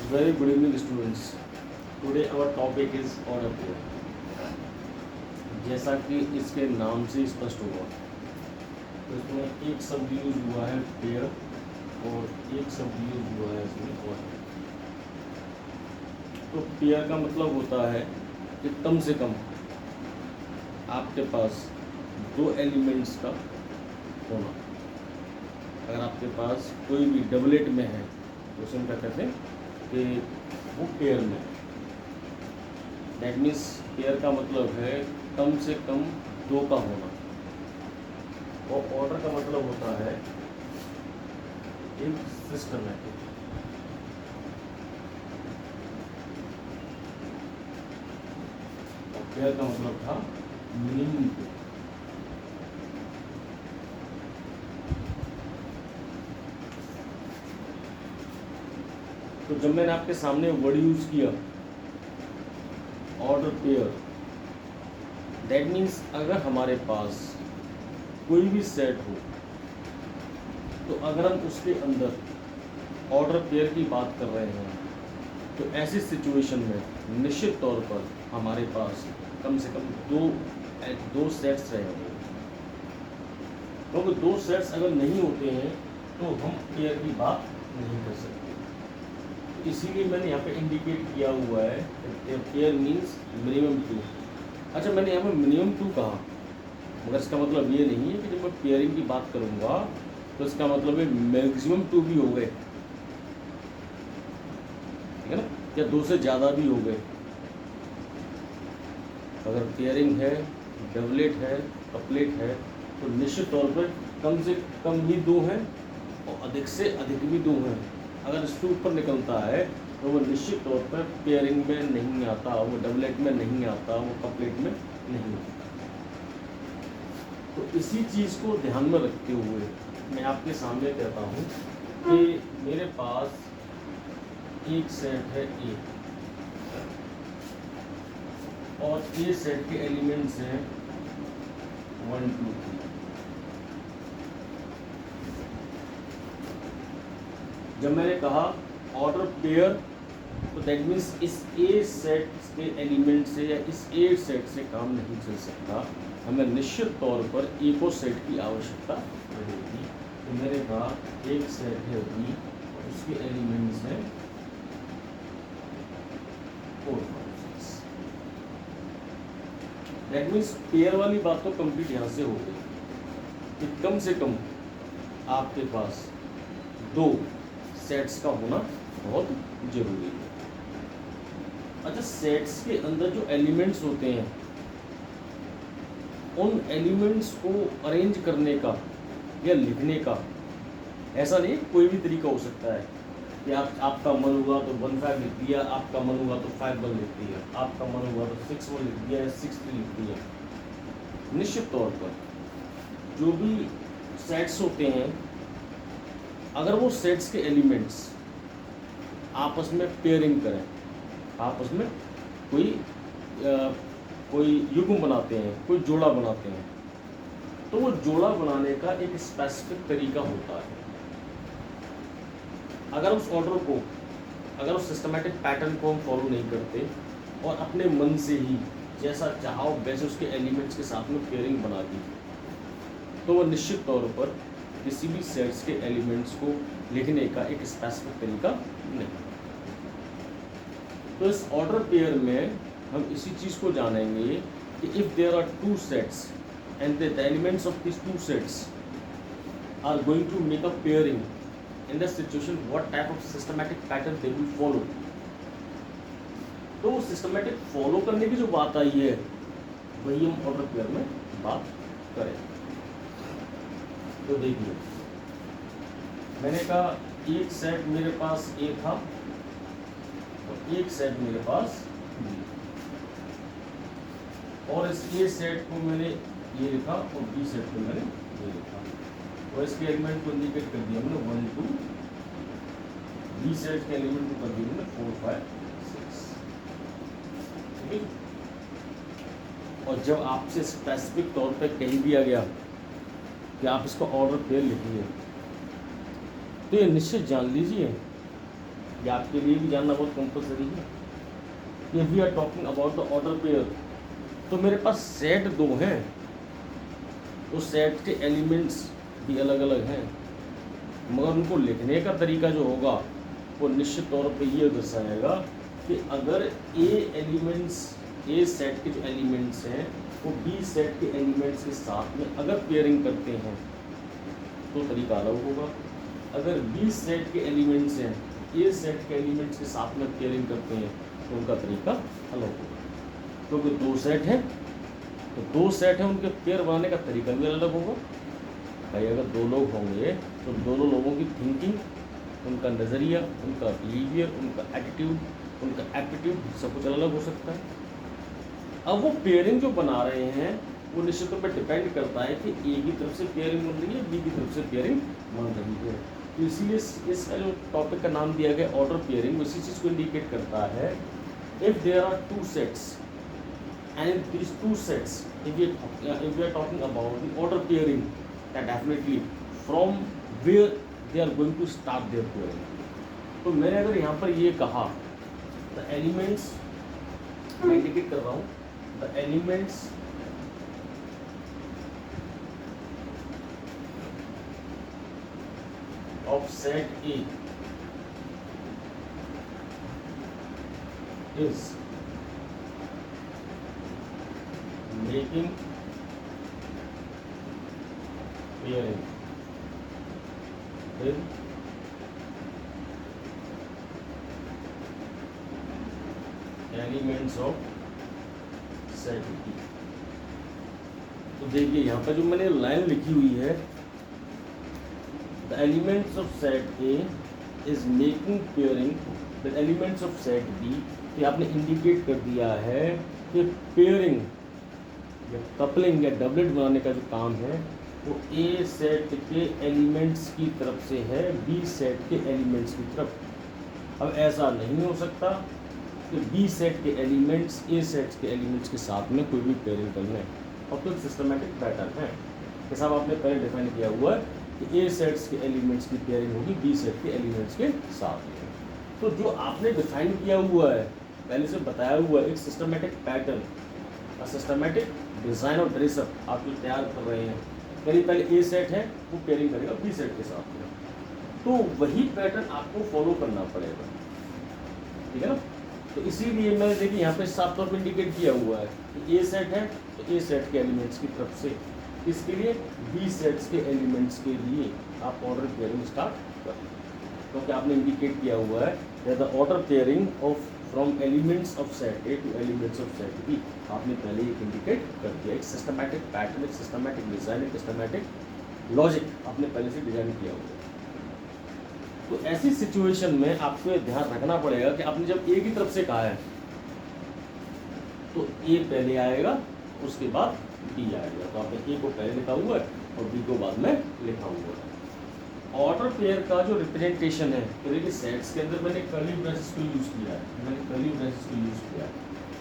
Very good evening, students. Today our topic is order pair. जैसा कि इसके नाम से स्पष्ट हुआ, तो इसमें एक शब्द यूज हुआ है पेयर और एक शब्द यूज हुआ है इसमें ऑर्डर। तो पेयर का मतलब होता है कि कम से कम आपके पास दो एलिमेंट्स का होना। अगर आपके पास कोई भी डबलेट में है तो उसे हम क्या कहते हैं कि वो पेयर में। दैट मीन्स पेयर का मतलब है कम से कम दो का होना, और ऑर्डर का मतलब होता है एक सिस्टमैटिक। और पेयर का मतलब था मिनिमम। तो जब मैंने आपके सामने वर्ड यूज किया ऑर्डर पेयर, दैट मीन्स अगर हमारे पास कोई भी सेट हो तो अगर हम उसके अंदर ऑर्डर पेयर की बात कर रहे हैं तो ऐसी सिचुएशन में निश्चित तौर पर हमारे पास कम से कम दो सेट्स रहे होंगे। क्योंकि दो सेट्स अगर नहीं होते हैं तो हम पेयर की बात नहीं कर सकते। इसीलिए मैंने यहाँ पे इंडिकेट किया हुआ है पेयर मीन्स मिनिमम टू। अच्छा, मैंने यहाँ पे मिनिमम टू कहा, मगर इसका मतलब ये नहीं है कि जब मैं पेयरिंग की बात करूँगा तो इसका मतलब है मैक्सिमम टू भी हो गए, ठीक है ना, या दो से ज़्यादा भी हो गए। अगर पेयरिंग है, डबलेट है, कपलेट है तो निश्चित तौर पर कम से कम ही दो हैं और अधिक से अधिक भी दो हैं। अगर इसके ऊपर निकलता है तो वो निश्चित तौर पर पेयरिंग में नहीं आता, वो डबलेट में नहीं आता, वो कपलेट में नहीं आता। तो इसी चीज़ को ध्यान में रखते हुए मैं आपके सामने कहता हूँ कि मेरे पास एक सेट है ए और ए सेट के एलिमेंट्स हैं 1 2 3। जब मैंने कहा ऑर्डर पेयर तो दैट मीन्स इस ए सेट के एलिमेंट से या इस ए सेट से काम नहीं चल सकता, हमें निश्चित तौर पर एक और सेट की आवश्यकता रहेगी। तो मैंने कहा एक सेट है बी और उसके एलिमेंट्स हैं 4 5 6। दैट मीन्स पेयर वाली बात तो कंप्लीट यहाँ से हो गई कि कम से कम आपके पास दो सेट्स का होना बहुत जरूरी है। अच्छा, सेट्स के अंदर जो एलिमेंट्स होते हैं उन एलिमेंट्स को अरेंज करने का या लिखने का ऐसा नहीं कोई भी तरीका हो सकता है कि आपका मन हुआ तो 1 5 लिख दिया, आपका मन हुआ तो 5 1 लिख दिया, आपका मन हुआ तो 6 1 लिख दिया या 6 3 लिख दिया। निश्चित तौर पर जो भी सेट्स होते हैं अगर वो सेट्स के एलिमेंट्स आपस में पेयरिंग करें, आपस में कोई युग्म बनाते हैं, कोई जोड़ा बनाते हैं, तो वो जोड़ा बनाने का एक स्पेसिफिक तरीका होता है। अगर उस ऑर्डर को, अगर उस सिस्टमैटिक पैटर्न को हम फॉलो नहीं करते और अपने मन से ही जैसा चाहो वैसे उसके एलिमेंट्स के साथ में पेयरिंग बना दी तो वो निश्चित तौर पर किसी भी सेट्स के एलिमेंट्स को लिखने का एक स्पेसिफिक तरीका नहीं। तो इस ऑर्डर पेयर में हम इसी चीज़ को जानेंगे कि if there are two sets and the elements of this two sets are going to make a pairing, in that situation what type of systematic pattern they will follow. तो systematic follow करने की जो बात आई है वही हम order pair में बात करें। तो देखिए, मैंने कहा एक सेट मेरे पास ए था और एक सेट मेरे पास बी, और इस ए सेट को मैंने ये लिखा और बी सेट को मैंने ये लिखा और इसके एलिमेंट को इंडिकेट कर दिया मैंने 1 2, बी सेट के एलिमेंट को कर दिया मैंने 4 5 6। ठीक है, और जब आपसे स्पेसिफिक तौर पे कह दिया गया कि आप इसका ऑर्डर पेयर लिखिए तो ये निश्चित जान लीजिए ये आपके लिए भी जानना बहुत कंपलसरी है। If we are talking about the order pair, तो मेरे पास सेट 2 हैं, तो सेट के एलिमेंट्स भी अलग अलग हैं, मगर उनको लिखने का तरीका जो होगा वो निश्चित तौर पे ये दर्शाएगा कि अगर ए सेट के जो एलिमेंट्स हैं वो बी सेट के एलिमेंट्स के साथ में अगर पेयरिंग करते हैं तो तरीका अलग होगा। अगर बी सेट के एलिमेंट्स हैं ए सेट के एलिमेंट्स के साथ में पेयरिंग करते हैं तो उनका तरीका अलग होगा। क्योंकि 2 सेट हैं, तो 2 सेट हैं, उनके पेयर बनाने का तरीका भी अलग होगा। भाई अगर 2 लोग होंगे तो दोनों लोगों की थिंकिंग, उनका नज़रिया, उनका बिहेवियर, उनका एटीट्यूड, उनका एप्टीट्यूड सब कुछ अलग हो सकता है। अब वो पेयरिंग जो बना रहे हैं वो निश्चित तौर पर डिपेंड करता है कि ए की तरफ से पेयरिंग बन रही है, बी की तरफ से पेयरिंग बन रही है। तो इसीलिए इसका जो टॉपिक का नाम दिया गया ऑर्डर पेयरिंग, इसी चीज़ को इंडिकेट करता है। If there are 2 sets and in these 2 sets, if we are talking about the order pairing, then definitely from where they are going to start their pairing. तो मैंने अगर यहाँ पर ये कहा the elements, मैं इंडिकेट कर रहा हूँ the elements of set A is making pairing with elements of set B। तो देखिए यहाँ पर जो मैंने लाइन लिखी हुई है the elements of set A is making pairing with elements of set B, तो आपने इंडिकेट कर दिया है कि पेयरिंग या कपलिंग या डबलेट बनाने का जो काम है वो ए सेट के एलिमेंट्स की तरफ से है बी सेट के एलिमेंट्स की तरफ। अब ऐसा नहीं हो सकता कि बी सेट के एलिमेंट्स ए सेट के एलिमेंट्स के साथ में कोई भी पेयरिंग कर लें, और तो एक सिस्टमेटिक पैटर्न है। जैसा आपने पहले डिफाइन किया हुआ है कि ए सेट्स के एलिमेंट्स की पेयरिंग होगी बी सेट के एलिमेंट्स के साथ में। तो जो आपने डिफाइन किया हुआ है, पहले से बताया हुआ है, एक सिस्टमेटिक पैटर्न, सिस्टमेटिक डिज़ाइन और ड्रेसअप आप जो तैयार कर रहे हैं, पहले ए सेट है वो पेयरिंग करेगा बी सेट के साथ में, तो वही पैटर्न आपको फॉलो करना पड़ेगा, ठीक है ना। तो इसीलिए मैंने देखिए यहाँ पे साफ तौर पर इंडिकेट किया हुआ है कि ए सेट है तो ए सेट के एलिमेंट्स की तरफ से, इसके लिए बी सेट्स के एलिमेंट्स के लिए आप ऑर्डर पेयरिंग स्टार्ट करें, क्योंकि आपने इंडिकेट किया हुआ है the order pairing of from elements of set A to elements of set B. आपने पहले ही इंडिकेट कर दिया, एक सिस्टमैटिक पैटर्न, एक सिस्टमैटिक डिज़ाइन, एक सिस्टमैटिक लॉजिक आपने पहले से डिज़ाइन किया हुआ है। तो ऐसी सिचुएशन में आपको ये ध्यान रखना पड़ेगा कि आपने जब ए की तरफ से कहा है तो ए पहले आएगा, उसके बाद बी आएगा। तो आपने ए को पहले लिखा हुआ है और बी को बाद में लिखा हुआ है। ऑर्डर पेयर का जो रिप्रेजेंटेशन है, तो देखिए सेट्स के अंदर मैंने कर्ली ब्रेसेस को यूज़ किया है,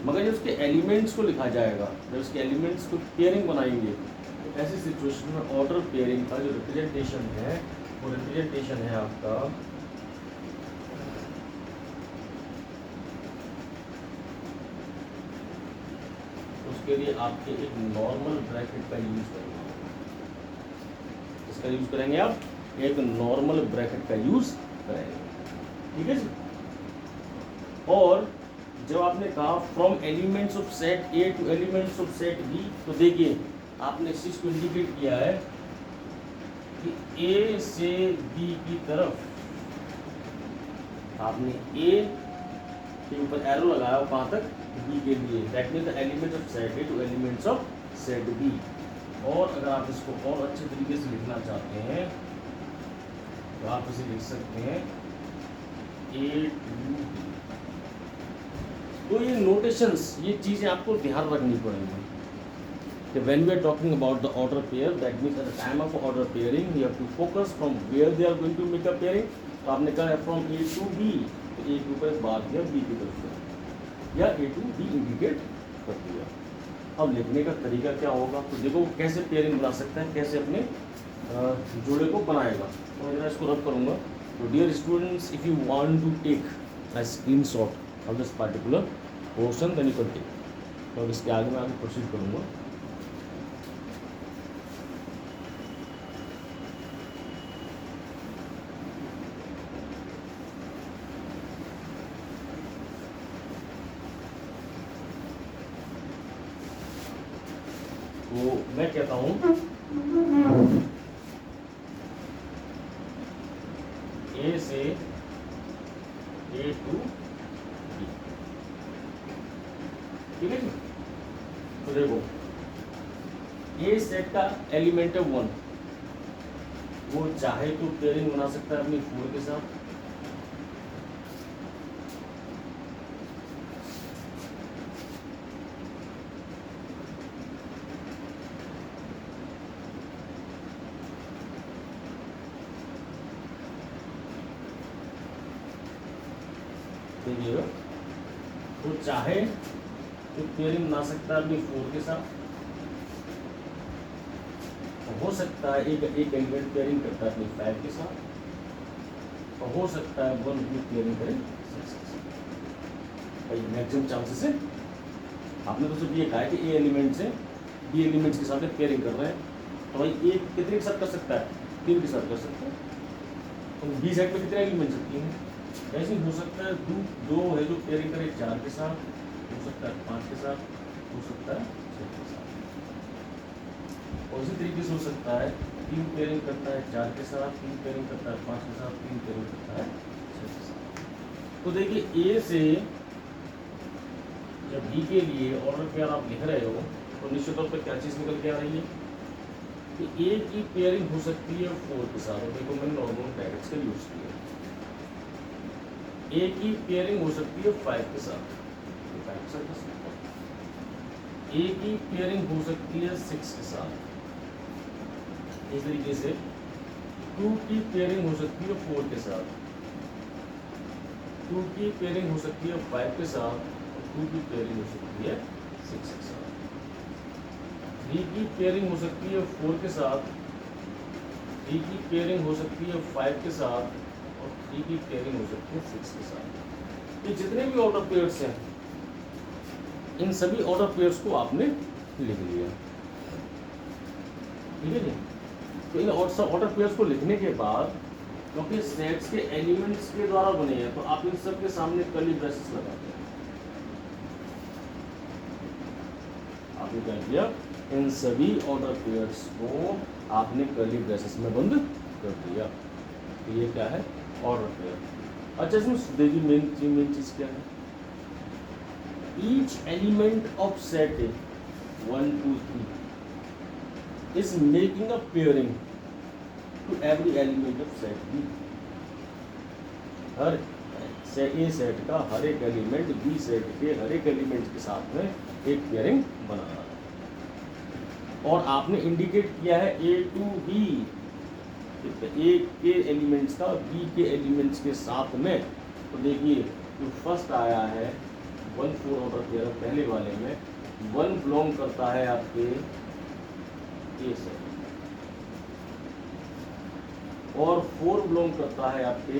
मगर जब उसके एलिमेंट्स को लिखा जाएगा, जब उसके एलिमेंट्स को पेयरिंग बनाएंगे, तो ऐसी सिचुएशन में ऑर्डर पेयरिंग का जो रिप्रेजेंटेशन है वो रिप्रेजेंटेशन है आपका उसके लिए आपके एक नॉर्मल ब्रैकेट का यूज़ करेंगे। इसका यूज़ करेंगे आप, एक नॉर्मल ब्रैकेट का यूज़ करेंगे, ठीक है जी। और जब आपने कहा from elements of set A to elements of set B, तो देखिए आपने इस चीज़ को इंडिकेट किया है कि ए से बी की तरफ आपने ए के ऊपर एरो लगाया हो कहाँ तक, बी के लिए, that means the elements of set A to elements of set B. और अगर आप इसको और अच्छे तरीके से लिखना चाहते हैं तो आप इसे लिख सकते हैं ए टू बी। तो ये नोटेशंस, ये चीज़ें आपको ध्यान रखनी पड़ेंगी कि when we are talking about the order pair, that means at the time of order pairing you have to focus from where they are going to make a pairing. तो आपने कहा है फ्रॉम ए टू बी, तो ए के ऊपर बात किया B की तरफ से, या ए टू बी इंडिकेट कर दिया। अब लिखने का तरीका क्या होगा, तो देखो वो कैसे पेयरिंग बना सकता है, कैसे अपने जोड़े को बनाएगा। तो मैं इसको रब करूँगा तो dear students, if you want to take a screenshot of this particular portion then you can take. तो अब इसके आगे मैं आगे प्रोसीड करूँगा। तो मैं कहता हूँ ए से ए टू बी, ठीक है जी। तो देखो ए सेट का एलिमेंट है 1, वो चाहे तो पेयरिंग बना सकता है अपनी 4 के साथ, देखिएगा, तो चाहे तो पेयरिंग बना सकता है अपनी 4 के साथ, हो सकता है एक एलिमेंट पेयरिंग करता है अपनी 5 के साथ, और हो सकता है 1 भी पेयरिंग करे 6 के साथ। भाई मैक्सिमम चांसेस है। आपने तो सिर्फ ये कहा है कि ए एलिमेंट से बी एलिमेंट्स के साथ पेयरिंग कर रहे हैं, तो भाई ए कितने के साथ कर सकता है? 3 के साथ कर सकता है। तो बी सेट में कितने एलिमेंट सकती हैं? ऐसे ही हो सकता है दो है जो पेयरिंग करे 4 के साथ, हो सकता है 5 के साथ, हो सकता है 6 के साथ। और इसी तरीके से हो सकता है 3 पेयरिंग करता है 4 के साथ, 3 पेयरिंग करता है 5 के साथ, 3 पेयरिंग करता है 6 के साथ। तो देखिए ए से जब बी के लिए ऑर्डर पेयर आप लिख रहे हो तो निश्चित तौर पर क्या चीज़ निकल के आ रही है कि ए की पेयरिंग हो सकती है 4 के साथ, और देखो मैंने नॉर्मल ब्रैकेट्स का यूज किया। ए की पेयरिंग हो सकती है 5 के साथ, तो 5 के साथ कर सकते हैं। ए की पेयरिंग हो सकती है 6 के साथ, इस तरीके से 2 की पेयरिंग हो सकती है 4 के साथ, 2 की पेयरिंग हो सकती है 5 के साथ, और 2 की पेयरिंग हो सकती है 6 के साथ। 3 की पेयरिंग हो सकती है 4 के साथ, 3 की पेयरिंग हो सकती है 5 के साथ, और 3 की पेयरिंग हो सकती है 6 के साथ। ये जितने भी ऑर्डर पेयर्स हैं, इन सभी ऑर्डर पेयर्स को आपने लिख लिया, ठीक है जी। तो इन ऑर्डर पेयर्स को लिखने के बाद, क्योंकि सेट्स के एलिमेंट्स के द्वारा बने हैं, तो आप इन सब के सामने कर्ली ब्रेसेस लगाते हैं। आपने क्या किया? इन सभी ऑर्डर पेयर्स को आपने कर्ली ब्रेसेस में बंद कर दिया। तो ये क्या है? Order pair. अच्छा, इसमें देखिए मेन चीज क्या है? Each element of set 1 2 3 is making a pairing to every element of set B. हर ए सेट का हर एक एलिमेंट बी सेट के हर एक एलिमेंट के साथ में एक पेयरिंग बना रहा है। और आपने इंडिकेट किया है ए टू बी, ए के एलिमेंट्स का बी के एलिमेंट्स के साथ में। तो देखिए जो फर्स्ट आया है 1 4 ऑर्डर पेयर, पहले वाले में 1 बिलोंग करता है आपके ए सेट, और 4 बिलोंग करता है आपके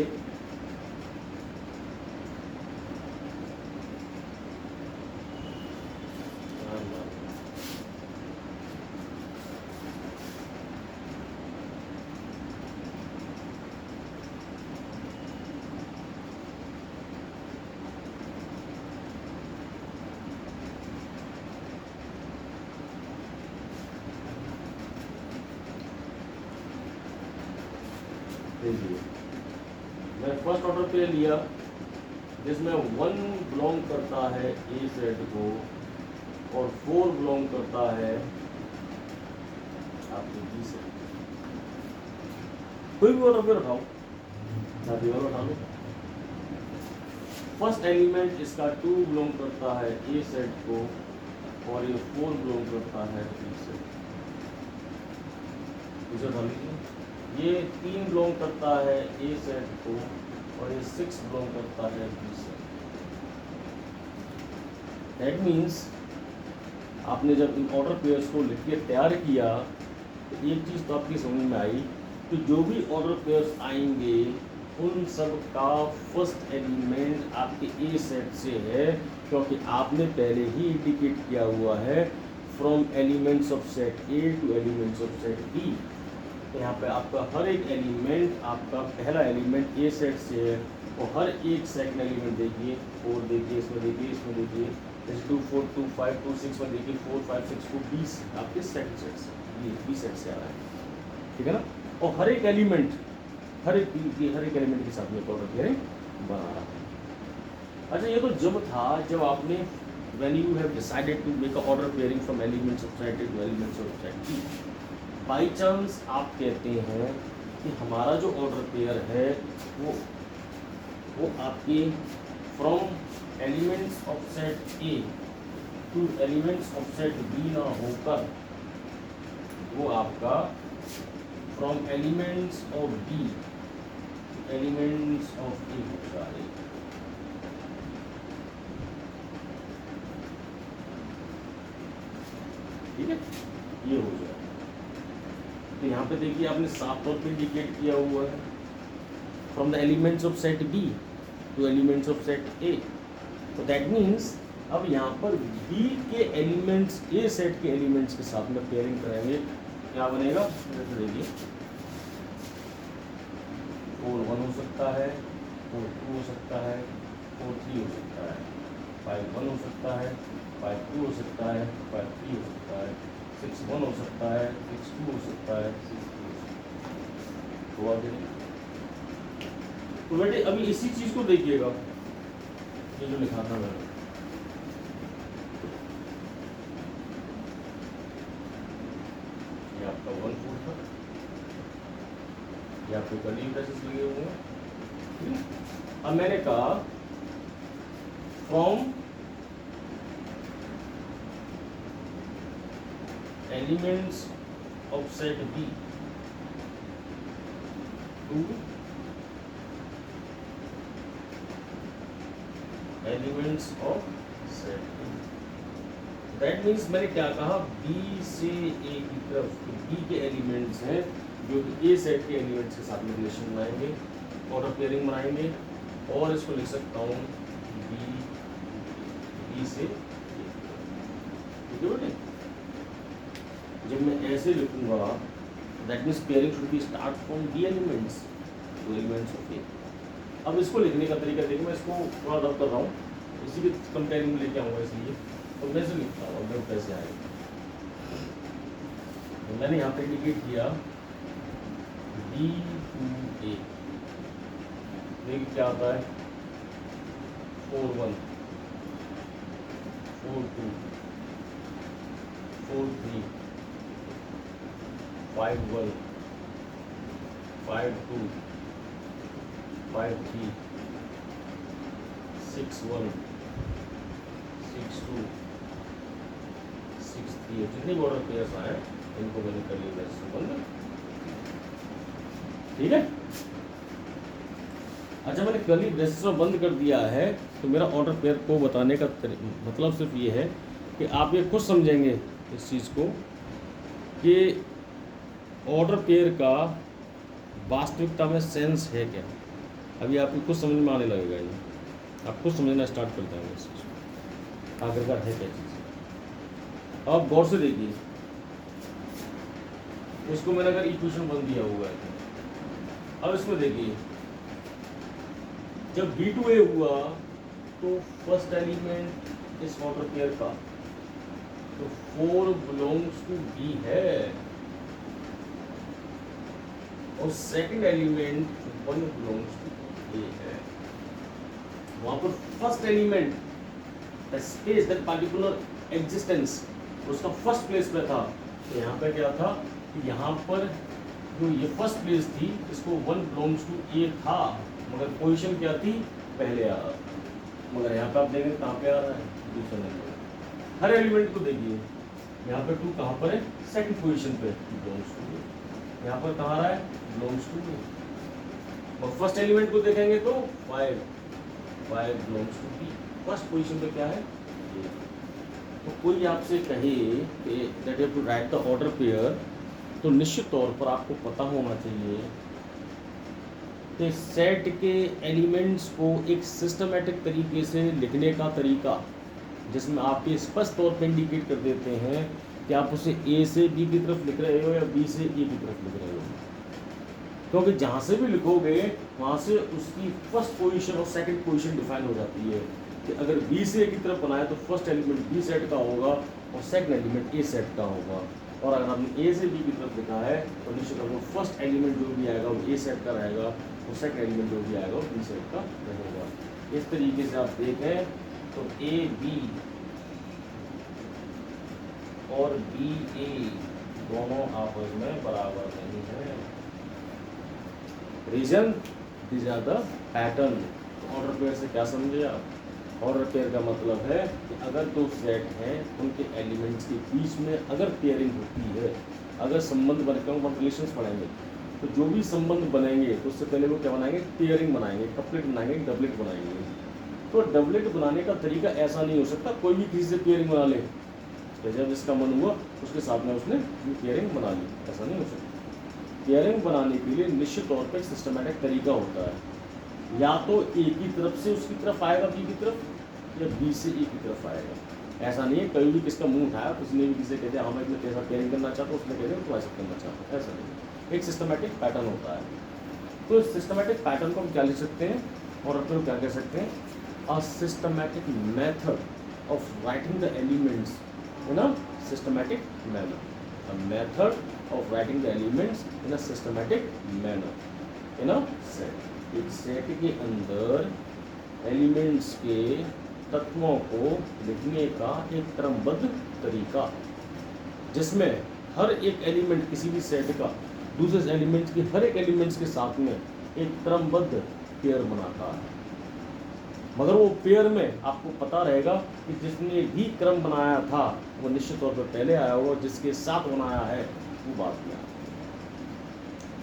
मैं फर्स्ट ऑर्डर पे लिया जिसमें 1 बिलोंग करता है ए सेट को, और 4 बिलोंग करता है आपके बी सेट। कोई भी ऑर्डर पे उठाओ, शादी वाला उठा लो। फर्स्ट एलिमेंट इसका 2 बिलोंग करता है ए सेट को, और ये 4 बिलोंग करता है बी सेट। इसे उठा लीजिए। ये 3 बिलोंग करता है ए सेट को, और ये 6 बिलोंग करता है बी सेट। दैट मीन्स आपने जब इन ऑर्डर पेयर्स को लिख के तैयार किया तो एक चीज़ तो आपकी समझ में आई कि जो भी ऑर्डर पेयर्स आएंगे उन सब का फर्स्ट एलिमेंट आपके ए सेट से है, क्योंकि आपने पहले ही इंडिकेट किया हुआ है from elements of set A to elements of set B. तो यहाँ पे आपका हर एक एलिमेंट, आपका पहला एलिमेंट ए सेट से है, और हर एक सेकंड एलिमेंट देखिए, 4 देखिए, इसमें देखिए, इसमें देखिए, जैसे 2 4 2 5 2 6 में देखिए, 4 5 6 2 20 आपके सेकंड सेट से, ये बी सेट से आ रहा है, ठीक है ना। और हर एक एलिमेंट, हर एक एलिमेंट के साथ में ऑर्डर पेयरिंग बना रहा है। अच्छा, ये तो जब था जब आपने when you have decided to make a order pairing from elements of set A to elements of set B, by chance आप कहते हैं कि हमारा जो ऑर्डर पेयर है वो आपके from elements of set A to elements of set B ना होकर वो आपका from elements of B to elements of A होगा। ठीक है, ये हो जाए। तो यहाँ पे देखिए आपने साफ तौर पे इंडिकेट किया हुआ है from the elements of set B to elements of set A. तो दैट मीन्स अब यहाँ पर बी के एलिमेंट्स ए सेट के एलिमेंट्स के साथ में पेयरिंग करेंगे, क्या बनेगा देखिए, 4 1 हो सकता है, 4 2 हो सकता है, 4 3 हो सकता है, 5 1 हो सकता है, 5 2 हो सकता है, 5 3 हो सकता है, 6 1 हो सकता है, 6 2 हो सकता है, 6 3 हो सकता है। हुआ कि नहीं? तो बेटे अभी इसी चीज को देखिएगा, ये जो लिखा था मैंने, ये आपका 1 4 था, ये आपके कर्ली ब्रेसेस लगे हुए हैं। अब मैंने कहा from elements of set B to elements of set A. That means मैंने क्या कहा, बी से ए की तरफ बी के एलिमेंट्स हैं जो ए सेट के एलिमेंट्स के साथ में रिलेशन बनाएंगे, ऑर्डर पेयरिंग बनाएंगे, और इसको लिख सकता हूँ बी से ए। ठीक है बेटे, जब मैं ऐसे लिखूंगा that means pairing should be start from B elements to elements of A. अब इसको लिखने का तरीका देखिए, मैं इसको थोड़ा रब कर रहा हूँ, इसी के कंपेयरिंग में लेके आऊँगा, इसलिए तो मैं से लिखता हूँ जब कैसे आएगा। तो मैंने यहाँ पे इंडिकेट किया बी टू ए, देखिए क्या आता है, 4 1 4 2 4 3 5 1 5 2 5 3 6 1 6 2 6 3। जितने ऑर्डर पेयर्स आए इनको मैंने कर लिया बंद। ठीक है, अच्छा मैंने कर्ली ब्रेसेस में बंद कर दिया है, तो मेरा ऑर्डर पेयर को बताने का मतलब सिर्फ ये है कि आप ये खुद समझेंगे इस चीज़ को कि ऑर्डर पेयर का वास्तविकता में सेंस है क्या। अभी आपको खुद समझ में आने लगेगा, ये आप खुद समझना स्टार्ट कर देंगे इस चीज़ को आखिरकार है क्या चीज़। अब गौर से देखिए, इसको मैंने अगर इक्वेशन बन दिया हुआ है, अब इसमें देखिए जब B2A हुआ तो फर्स्ट एलिमेंट इस ऑर्डर पेयर का तो 4 बिलोंग्स टू B है, और second element 1 belongs to A है। वहां पर first element the space that particular existence उसका फर्स्ट प्लेस पे था, तो यहाँ पे क्या था कि यहाँ पर जो ये फर्स्ट प्लेस थी इसको 1 बिलोंग्स टू A था, मगर पोजीशन क्या थी, पहले आ रहा था। मगर यहाँ पे आप देखेंगे कहाँ पे आ रहा है, दूसरे नंबर। हर एलिमेंट को देखिए, यहाँ पे 2 कहाँ पर है, सेकंड पोजीशन पे बिलोंग्स टू A। यहाँ पर कहाँ रहा है, बिलोंग्स टू A। और फर्स्ट एलिमेंट को देखेंगे तो 5 belongs to B। First position पे क्या है, A। तो कोई आपसे कहे कि that you have to write the order pair, तो निश्चित तौर पर आपको पता होना चाहिए कि सेट के एलिमेंट्स को एक सिस्टमेटिक तरीके से लिखने का तरीका, जिसमें आप ये स्पष्ट तौर पर इंडिकेट कर देते हैं कि आप उसे ए से बी की तरफ लिख रहे हो या बी से ए की तरफ लिख रहे हो, क्योंकि जहाँ से भी लिखोगे वहाँ से उसकी फर्स्ट पोजीशन और सेकंड पोजीशन डिफाइन हो जाती है कि अगर बी से ए की तरफ बनाए तो फर्स्ट एलिमेंट बी सेट का होगा और सेकंड एलिमेंट ए सेट का होगा, और अगर आपने ए से बी की तरफ लिखा है तो निश्चित तौर पर फर्स्ट एलिमेंट जो भी आएगा वो ए सेट का रहेगा और सेकंड एलिमेंट जो भी आएगा वो बी सेट का रहेगा। इस तरीके से आप देखें तो ए बी और बी ए दोनों आपस में बराबर नहीं है। Reason, these are the pattern. Order pair से क्या समझे आप? ऑर्डर पेयर का मतलब है कि अगर दो सेट हैं उनके एलिमेंट्स के बीच में अगर पेयरिंग होती है, अगर संबंध बने, हम रिलेशंस पढ़ेंगे तो जो भी संबंध बनेंगे तो उससे पहले वो क्या बनाएंगे? पेयरिंग बनाएंगे, कपलेट बनाएंगे, डबलेट बनाएंगे। तो डबलेट बनाने का तरीका ऐसा नहीं हो सकता कोई भी किसी से पेयरिंग बना ले, जब जिसका मन हुआ उसके साथ में उसने पेयरिंग बना ली, ऐसा नहीं हो सकता। पेयरिंग बनाने के लिए निश्चित तौर पर सिस्टमैटिक तरीका होता है, या तो ए की तरफ से उसकी तरफ आएगा बी की तरफ, या बी से ए की तरफ आएगा। ऐसा नहीं है कभी भी किसका मुंह उठाया उसने भी किसी कहते हैं हमें कैसा पेयरिंग करना चाहता हूँ, उसने कहते हैं तो ऐसा करना चाहता हूँ, ऐसा नहीं। एक सिस्टमैटिक पैटर्न होता है। तो इस सिस्टमैटिक पैटर्न को हम क्या लिख सकते हैं और अपने क्या कह सकते हैं? A systematic method of writing the elements in a systematic manner. A method of writing the elements in a systematic manner in a set। एक सेट के अंदर एलिमेंट्स के तत्वों को लिखने का एक क्रमबद्ध तरीका, जिसमें हर एक एलिमेंट किसी भी सेट का दूसरे एलिमेंट्स के हर एक एलिमेंट्स के साथ में एक क्रमबद्ध पेयर बनाता है। मगर वो पेयर में आपको पता रहेगा कि जिसने भी क्रम बनाया था वो निश्चित तौर पर पहले आया होगा, जिसके साथ बनाया है वो बात में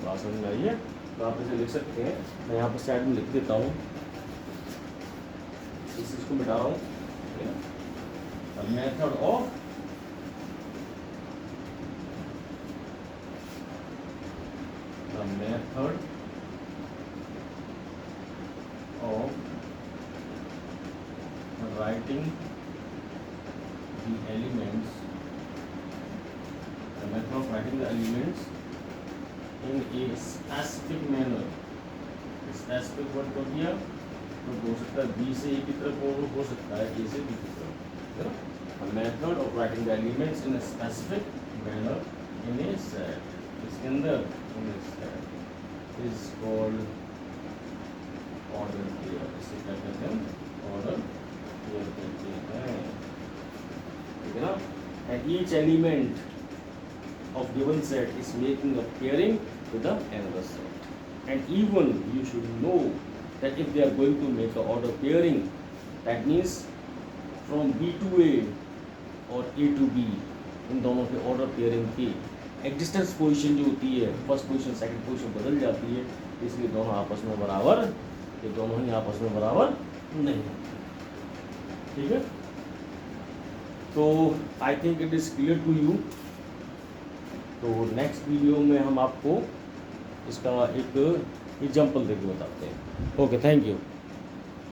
बात समझ में आई है। तो आप इसे लिख सकते हैं, मैं यहाँ पर साइड में लिख देता हूँ, इस चीज़ को मिटा रहा हूँ। Method of the method of writing the elements, the method of writing the elements in a specific manner। specific word कर दिया तो हो सकता है बी से ए की तरफ हो सकता है ए से बी की तरफ, है ना। A method of writing the elements in a specific manner in a set, इसके अंदर in a set is called order pair। इसे क्या कहते हैं? ऑर्डर पेयर कहते हैं, ठीक है ना। And each element of given set is making a pairing with the another set, and even you should know that if they are going to make a order pairing, that means from B to A और A to B, इन दोनों के order pairing की existence position जो होती है, first position second position बदल जाती है, इसलिए दोनों आपस में बराबर, ये दोनों ही आपस में बराबर नहीं होते, ठीक है। तो I think it is clear to you. तो नेक्स्ट वीडियो में हम आपको इसका एक एग्जाम्पल देके बताते हैं। Okay, thank you.